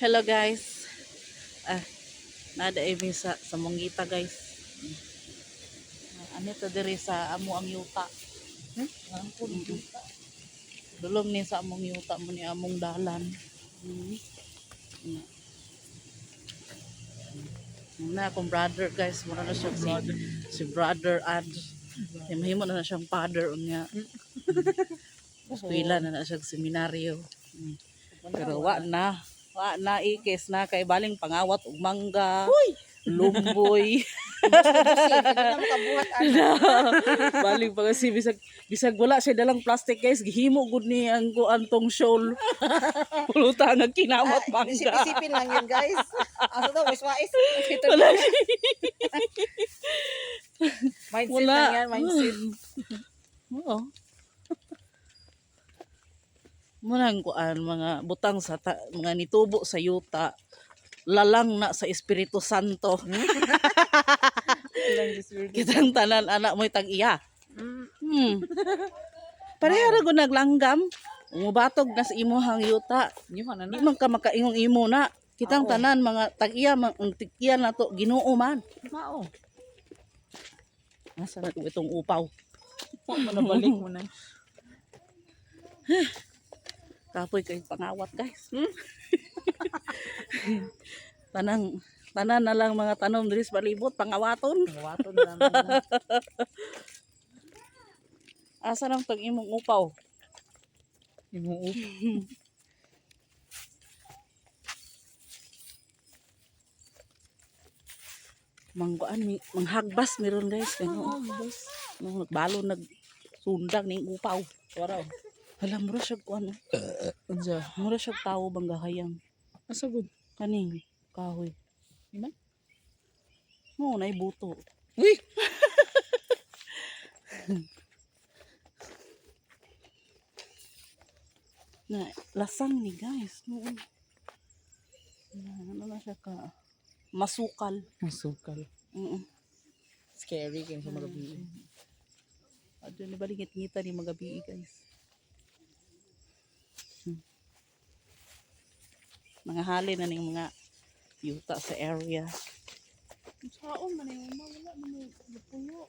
Hello guys. Nada sa Mongita guys. Ano to diri sa amo ang yuta. Ang yuta. Dulong ni sa among yuta mo ni among dalan. Na akong brother guys, mura na siya si brother Ad. Mahimo na siyang father unya. Eskwela na siya seminaryo. Pero wa na ikis na kay baling pangawat og mangga. Lumboy. Baling pa kasi bisag wala siya dalang plastic guys, gihimo gud ni ang kuantong shoal. Pulutan nga kinawat mangga. Isipin lang yun guys. Ano daw, wais-wais. Mindset lang yan, mindset. Oo. Muna ang kuan mga butang sa mga nitubo sa yuta. Lalang na sa Espiritu Santo. Kitang tanan anak mo'y tag-iya. Pareha ra gud naglanggam. Umubatog na sa imuhang yuta. Di man ka makaingong imo na. Kitang tanan mga tag-iya ang tikiyan na to Ginoo man. Mao. Asa na ko itong upaw. Manabalik mo na. Kapoy kay pangawat guys. Tanan na lang mga tanom diri sa palibot pangawaton. Pangawaton lang. Asa nang tag imong upaw? Imong upaw. Manghagbas meron guys kano. Nung nagbalo nagsundang ning upaw. Waraw. Hala mura siya ko ano. Unsa? Mura siya tawo banggahayang. Asa gud? Kaning kahoy. Ina? Mo na buto. Uy. Na lasang ni guys. Ano na siya ka masukal. Masukal. Scary kay sa mga gabi. Adto ni balingit-ngita ni magabi guys. Mga halin na ning mga yuta sa area. Saon man yung wala man yung puyo.